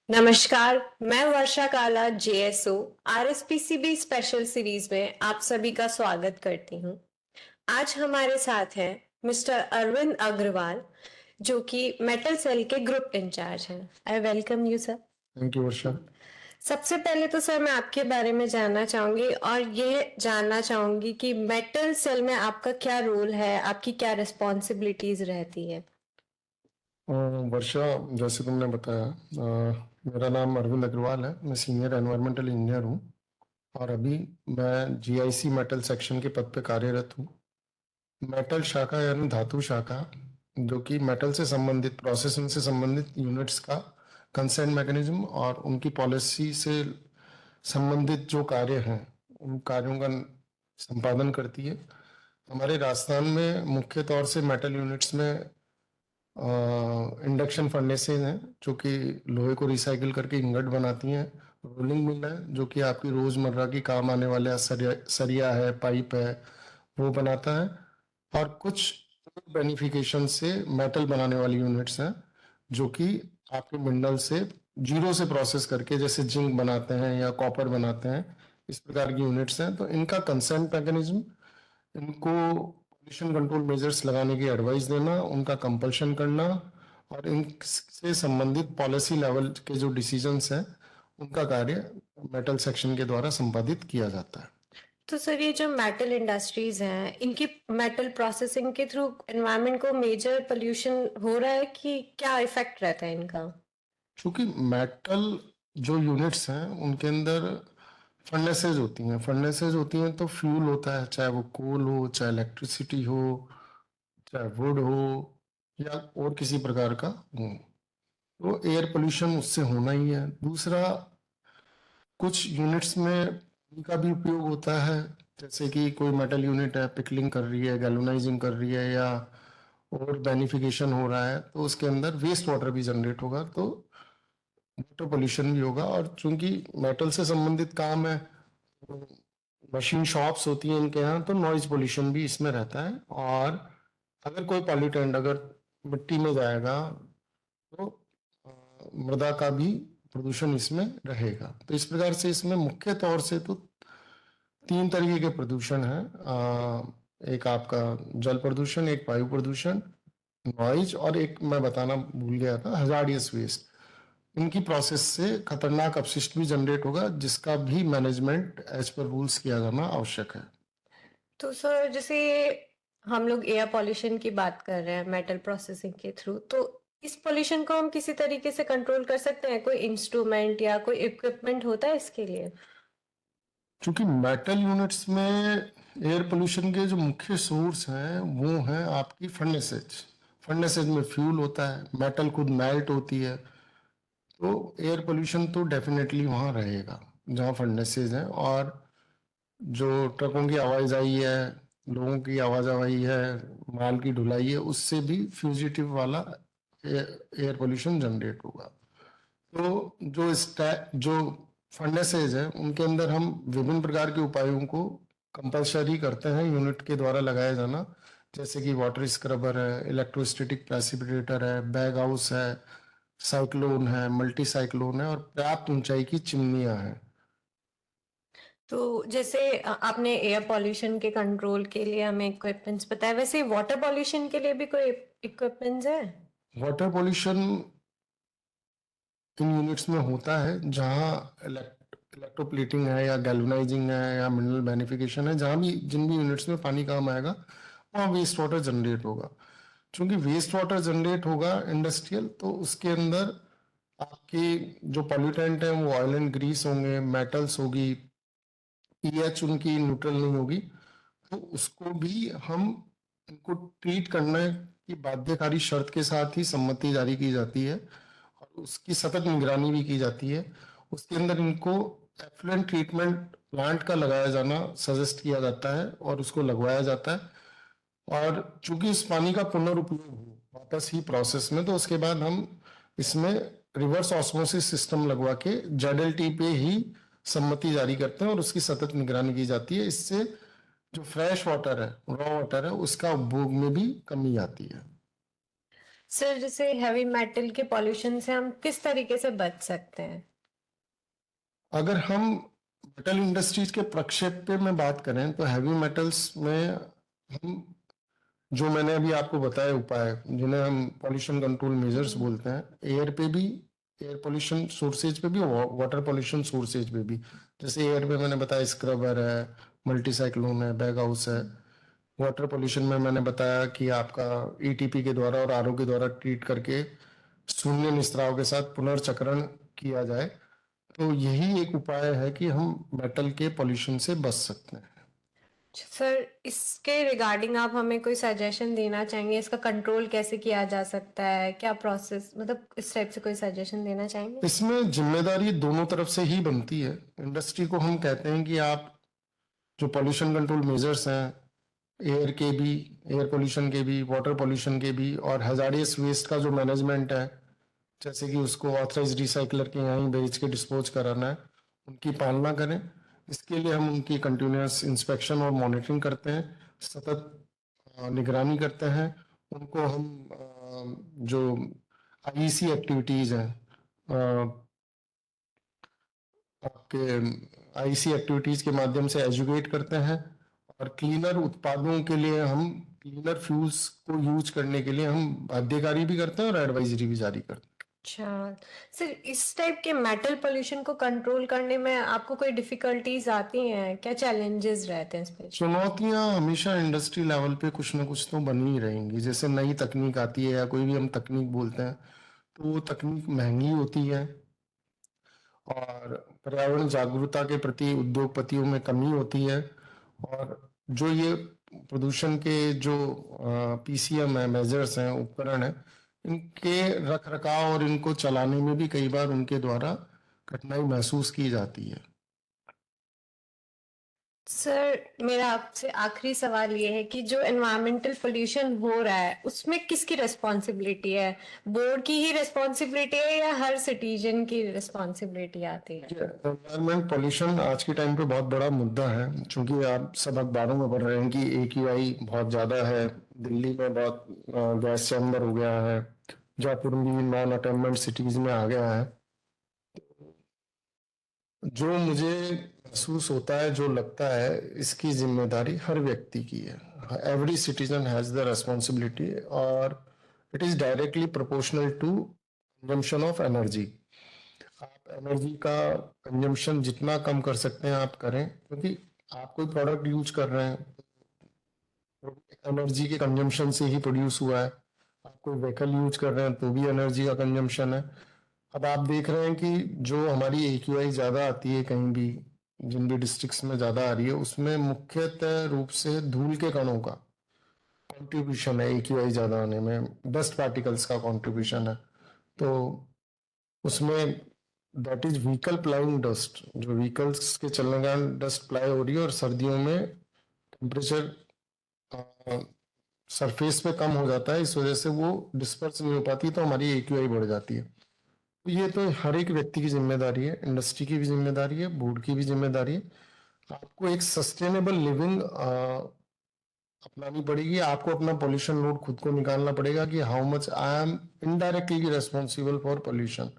नमस्कार, मैं वर्षा काला जेएसओ आरएसपीसीबी स्पेशल सीरीज में आप सभी का स्वागत करती हूँ। आज हमारे साथ हैं मिस्टर अरविंद अग्रवाल, जो कि मेटल सेल के ग्रुप इंचार्ज हैं। I welcome you sir. Thank you Varsha. सबसे पहले तो सर मैं आपके बारे में जानना चाहूंगी और ये जानना चाहूंगी कि मेटल सेल में आपका क्या रोल है, आपकी क्या रिस्पॉन्सिबिलिटीज रहती है। वर्षा, जैसे तुमने बताया, मेरा नाम अरविंद अग्रवाल है। मैं सीनियर एनवायरमेंटल इंजीनियर हूँ और अभी मैं जीआईसी मेटल सेक्शन के पद पे कार्यरत हूँ। मेटल शाखा यानी धातु शाखा, जो कि मेटल से संबंधित, प्रोसेसिंग से संबंधित यूनिट्स का कंसेंट मैकेनिज्म और उनकी पॉलिसी से संबंधित जो कार्य हैं उन कार्यों का संपादन करती है। हमारे राजस्थान में मुख्य तौर से मेटल यूनिट्स में इंडक्शन फर्नेसेज हैं जो कि लोहे को रिसाइकिल करके इंगट बनाती हैं। रोलिंग मिल है जो कि आपकी रोजमर्रा की काम आने वाले सरिया है, पाइप है, वो बनाता है। और कुछ बेनिफिकेशन से मेटल बनाने वाली यूनिट्स हैं जो कि आपके मिनरल से जीरो से प्रोसेस करके, जैसे जिंक बनाते हैं या कॉपर बनाते हैं, इस प्रकार की यूनिट्स हैं। तो इनका कंसेंट मैकेनिज्म, इनको पोल्यूशन कंट्रोल मेजर्स लगाने की एडवाइस देना, उनका कंपल्शन करना और इनसे संबंधित पॉलिसी लेवल के जो डिसीजंस हैं उनका कार्य मेटल सेक्शन के द्वारा संपादित किया जाता है। तो सर ये जो मेटल इंडस्ट्रीज हैं, इनकी मेटल प्रोसेसिंग के थ्रू एनवायरनमेंट को मेजर पोल्यूशन हो रहा है कि क्या इफेक्ट रहता है इनका। क्योंकि मेटल जो यूनिट्स हैं उनके अंदर फर्नेसेज होती हैं तो फ्यूल होता है, चाहे वो कोल हो, चाहे इलेक्ट्रिसिटी हो, चाहे वुड हो या और किसी प्रकार का हो, तो एयर पोल्यूशन उससे होना ही है। दूसरा, कुछ यूनिट्स में पानी का भी उपयोग होता है, जैसे कि कोई मेटल यूनिट है, पिकलिंग कर रही है, गैल्वेनाइजिंग कर रही है या और बेनिफिकेशन हो रहा है, तो उसके अंदर वेस्ट वाटर भी जनरेट होगा, तो वाटर पोल्यूशन भी होगा। और चूंकि मेटल से संबंधित काम है, मशीन शॉप्स होती हैं इनके यहाँ, तो नॉइज पोल्यूशन भी इसमें रहता है। और अगर कोई पॉल्यूटेंट अगर मिट्टी में जाएगा तो मृदा का भी प्रदूषण इसमें रहेगा। तो इस प्रकार से इसमें मुख्य तौर से तो तीन तरीके के प्रदूषण हैं। एक आपका जल प्रदूषण, एक वायु प्रदूषण, नॉइज, और एक मैं बताना भूल गया था, हजार्डियस वेस्ट। इनकी प्रोसेस से खतरनाक अपशिष्ट भी जनरेट होगा, जिसका भी मैनेजमेंट एज पर रूल्स किया जाना आवश्यक है। तो सर जैसे हम लोग एयर पॉल्यूशन की बात कर रहे हैं मेटल प्रोसेसिंग के थ्रू, तो इस पॉल्यूशन को हम किसी तरीके से कंट्रोल कर सकते हैं? कोई इंस्ट्रूमेंट या कोई इक्विपमेंट होता है इसके लिए? क्योंकि मेटल यूनिट्स में एयर पोल्यूशन के जो मुख्य सोर्स हैं वो हैं आपकी फर्नेसेज में फ्यूल होता है, मेटल खुद मेल्ट होती है, तो एयर पोल्यूशन तो डेफिनेटली वहाँ रहेगा जहाँ फर्नेसेज हैं। और जो ट्रकों की आवाजाही है, लोगों की आवाजाही है, माल की ढुलाई है, उससे भी फ्यूजिटिव वाला एयर पोल्यूशन जनरेट होगा। तो जो फर्नेसेज है उनके अंदर हम विभिन्न प्रकार के उपायों को कंपल्सरी करते हैं यूनिट के द्वारा लगाया जाना, जैसे कि वाटर स्क्रबर है, इलेक्ट्रोस्टैटिक प्रेसिपिटेटर है, बैग हाउस है, साइक्लोन है, मल्टी साइक्लोन है और पर्याप्त ऊंचाई की चिमनियां हैं। तो जैसे आपने एयर पॉल्यूशन के कंट्रोल के लिए हमें इक्विपमेंट्स बताया, वैसे वाटर पॉल्यूशन के लिए भी कोई इक्विपमेंट्स है? वाटर पोल्यूशन इन यूनिट्स में होता है जहाँ इलेक्ट्रोप्लेटिंग है या गैल्वेनाइजिंग है या मिनरल बेनिफिकेशन है, जहाँ भी जिन भी यूनिट्स में पानी काम आएगा वहाँ वेस्ट वाटर जनरेट होगा। क्योंकि वेस्ट वाटर जनरेट होगा इंडस्ट्रियल, तो उसके अंदर आपके जो पॉल्यूटेंट है वो ऑयल एंड ग्रीस होंगे, मेटल्स होगी, पीएच उनकी न्यूट्रल नहीं होगी, तो उसको भी हम इनको ट्रीट करने की बाध्यकारी शर्त के साथ ही सम्मति जारी की जाती है और उसकी सतत निगरानी भी की जाती है। उसके अंदर इनको एफ्लुएंट ट्रीटमेंट प्लांट का लगाया जाना सजेस्ट किया जाता है और उसको लगवाया जाता है। और चूंकि इस पानी का पुनर्उपयोग हो वापस ही प्रोसेस में, तो उसके बाद हम इसमें रिवर्स ऑस्मोसिस सिस्टम लगवा के जेडएलटी पे ही सम्मति जारी करते हैं और उसकी सतत निगरानी की जाती है। इससे जो फ्रेश वाटर है, रॉ वाटर है, उसका उपभोग में भी कमी आती है। सर जैसे हैवी मेटल के पॉल्यूशन से हम किस तरीके से बच सकते हैं? अगर हम मेटल इंडस्ट्रीज के प्रक्षेप पे में बात करें तो हैवी मेटल्स में हम जो मैंने अभी आपको बताया उपाय जिन्हें हम पॉल्यूशन कंट्रोल मेजर्स बोलते हैं, एयर पे भी, एयर पॉल्यूशन सोर्सेज पे भी, वाटर पॉल्यूशन सोर्सेज पे भी। जैसे एयर पे मैंने बताया स्क्रबर है, मल्टी साइक्लोन है, बैग हाउस है। वाटर पॉल्यूशन में मैंने बताया कि आपका ईटीपी के द्वारा और आरओ के द्वारा ट्रीट करके शून्य निस्त्राव के साथ पुनर्चक्रण किया जाए। तो यही एक उपाय है कि हम मेटल के पॉल्यूशन से बच सकते हैं। सर इसके रिगार्डिंग आप हमें कोई सजेशन देना चाहेंगे? इसका कंट्रोल कैसे किया जा सकता है? क्या प्रोसेस, मतलब इस टाइप से कोई सजेशन देना चाहेंगे? इसमें जिम्मेदारी दोनों तरफ से ही बनती है। इंडस्ट्री को हम कहते हैं कि आप जो पॉल्यूशन कंट्रोल मेजर्स हैं, एयर के भी, एयर पोल्यूशन के भी, वाटर पोल्यूशन के भी, और हैजार्डियस वेस्ट का जो मैनेजमेंट है, जैसे कि उसको ऑथराइज रिसाइकलर के यहाँ ही भेज के डिस्पोज कराना है, उनकी पालना करें। इसके लिए हम उनकी कंटिन्यूस इंस्पेक्शन और मॉनिटरिंग करते हैं, सतत निगरानी करते हैं। उनको हम जो आईईसी एक्टिविटीज़ हैं, आपके आईसी एक्टिविटीज के माध्यम से एजुकेट करते हैं, और क्लीनर उत्पादों के लिए हम, क्लीनर फ्यूल्स को यूज करने के लिए हम बाध्यकारी भी करते हैं और एडवाइजरी भी जारी करते हैं। अच्छा सर, इस टाइप के मेटल पोल्यूशन को कंट्रोल करने में आपको कोई डिफिकल्टीज आती हैं? क्या चैलेंजेस रहते हैं इस पे? चुनौतियां हमेशा इंडस्ट्री लेवल पे कुछ ना कुछ तो बनी ही रहेंगी। जैसे नई तकनीक आती है या कोई भी हम तकनीक बोलते हैं, तो वो तकनीक महंगी होती है, और पर्यावरण जागरूकता के प्रति उद्योगपतियों में कमी होती है, और जो ये प्रदूषण के जो पीसीएम है, मेजर्स हैं, उपकरण हैं, इनके रख रखाव और इनको चलाने में भी कई बार उनके द्वारा कठिनाई महसूस की जाती है। सर मेरा आपसे आखिरी सवाल ये है कि जो एनवायरमेंटल पोल्यूशन हो रहा है उसमें किसकी रिस्पॉन्सिबिलिटी है? बोर्ड की ही रिस्पॉन्सिबिलिटी है या हर सिटीजन की रिस्पॉन्सिबिलिटी आती है? एनवायरमेंट पॉल्यूशन आज के टाइम पे बहुत बड़ा मुद्दा है, क्योंकि आप सब अखबारों में पढ़ रहे हैं कि AQI बहुत ज्यादा है। दिल्ली में बहुत गैस चैम्बर हो गया है, जयपुर भी नॉन अटेनमेंट सिटीज में आ गया है। जो मुझे महसूस होता है, जो लगता है, इसकी जिम्मेदारी हर व्यक्ति की है। Every citizen has the responsibility, और it is directly proportional to consumption of energy. आप एनर्जी का कंजम्पशन जितना कम कर सकते हैं आप करें, क्योंकि आप कोई प्रोडक्ट यूज कर रहे हैं, एनर्जी के कंजम्पशन से ही प्रोड्यूस हुआ है। आप कोई व्हीकल यूज कर रहे हैं तो भी एनर्जी का कंजम्पशन है। अब आप देख रहे हैं कि जो हमारी AQI ज़्यादा आती है कहीं भी, जिन भी डिस्ट्रिक्ट्स में ज़्यादा आ रही है, उसमें मुख्यतः रूप से धूल के कणों का कंट्रीब्यूशन है AQI ज़्यादा आने में, डस्ट पार्टिकल्स का कंट्रीब्यूशन है। तो उसमें दैट इज व्हीकल प्लाइंग डस्ट, जो व्हीकल्स के चलने के कारण डस्ट प्लाई हो रही है, और सर्दियों में टेम्परेचर सरफेस पे कम हो जाता है, इस वजह से वो डिस्पर्स नहीं हो पाती, तो हमारी AQI बढ़ जाती है। तो ये तो हर एक व्यक्ति की जिम्मेदारी है, इंडस्ट्री की भी जिम्मेदारी है, बोर्ड की भी जिम्मेदारी है। आपको एक सस्टेनेबल लिविंग अपनानी पड़ेगी। आपको अपना पोल्यूशन लोड खुद को निकालना पड़ेगा कि how much I am indirectly responsible for pollution.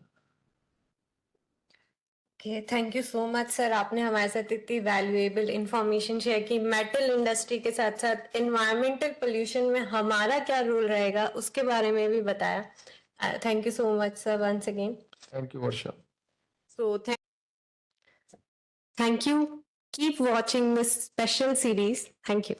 Okay, thank you so much sir, आपने हमारे साथ इतनी वैल्यूएबल इंफॉर्मेशन शेयर की। मेटल इंडस्ट्री के साथ साथ एनवायरमेंटल पोल्यूशन में हमारा क्या रोल रहेगा उसके बारे में भी बताया। Thank you so much sir once again. Thank you Varsha. So thank you. Keep watching this special series. Thank you.